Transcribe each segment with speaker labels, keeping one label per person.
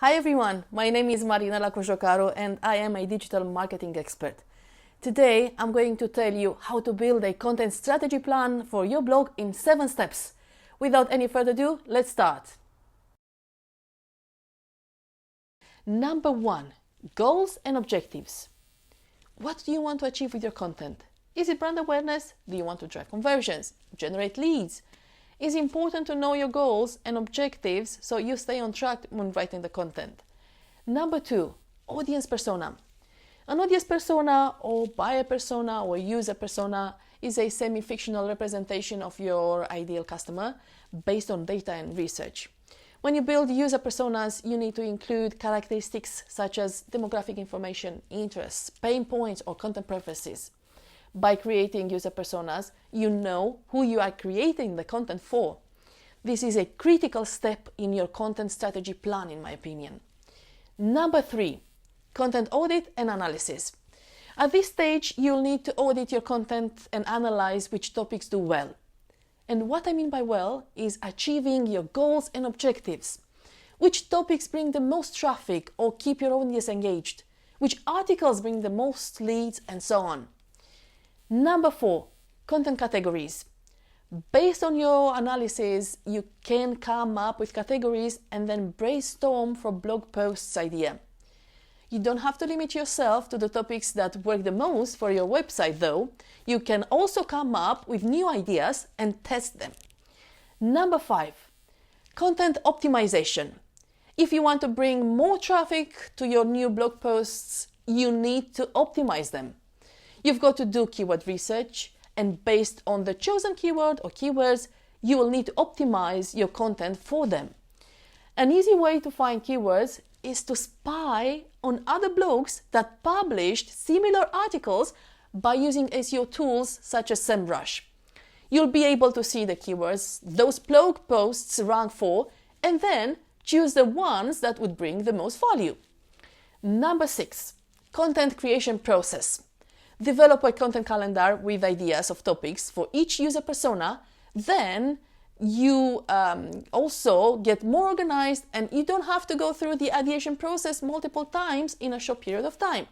Speaker 1: Hi everyone, my name is Marinela Cojocaru and I am a digital marketing expert. Today I'm going to tell you how to build a content strategy plan for your blog in 7 steps. Without any further ado, let's start. Number 1. Goals and objectives. What do you want to achieve with your content? Is it brand awareness? Do you want to drive conversions? Generate leads? It's important to know your goals and objectives so you stay on track when writing the content. Number 2, audience persona. An audience persona or buyer persona or user persona is a semi-fictional representation of your ideal customer based on data and research. When you build user personas, you need to include characteristics such as demographic information, interests, pain points, or content preferences. By creating user personas, you know who you are creating the content for. This is a critical step in your content strategy plan, in my opinion. Number 3, content audit and analysis. At this stage, you'll need to audit your content and analyze which topics do well. And what I mean by well is achieving your goals and objectives. Which topics bring the most traffic or keep your audience engaged? Which articles bring the most leads, and so on. Number 4, content categories. Based on your analysis, you can come up with categories and then brainstorm for blog posts idea. You don't have to limit yourself to the topics that work the most for your website though. You can also come up with new ideas and test them. Number 5, content optimization. If you want to bring more traffic to your new blog posts, you need to optimize them. You've got to do keyword research, and based on the chosen keyword or keywords, you will need to optimize your content for them. An easy way to find keywords is to spy on other blogs that published similar articles by using SEO tools such as SEMrush. You'll be able to see the keywords those blog posts rank for, and then choose the ones that would bring the most value. Number 6, content creation process. Develop a content calendar with ideas of topics for each user persona. Then you also get more organized and you don't have to go through the ideation process multiple times in a short period of time.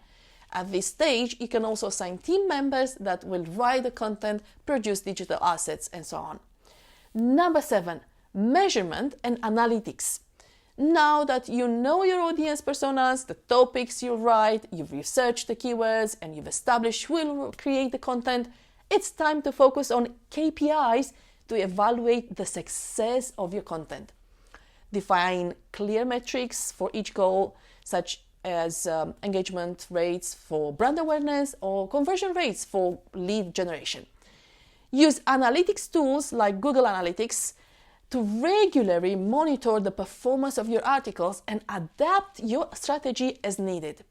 Speaker 1: At this stage, you can also assign team members that will write the content, produce digital assets, and so on. Number 7, measurement and analytics. Now that you know your audience personas, the topics you write, you've researched the keywords, and you've established who will create the content, it's time to focus on KPIs to evaluate the success of your content. Define clear metrics for each goal, such as engagement rates for brand awareness or conversion rates for lead generation. Use analytics tools like Google Analytics to regularly monitor the performance of your articles and adapt your strategy as needed.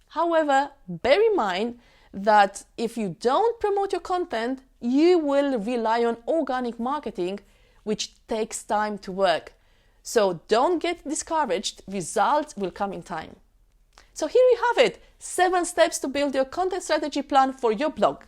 Speaker 1: However, bear in mind that if you don't promote your content, you will rely on organic marketing, which takes time to work. So don't get discouraged, results will come in time. So here you have it, 7 steps to build your content strategy plan for your blog.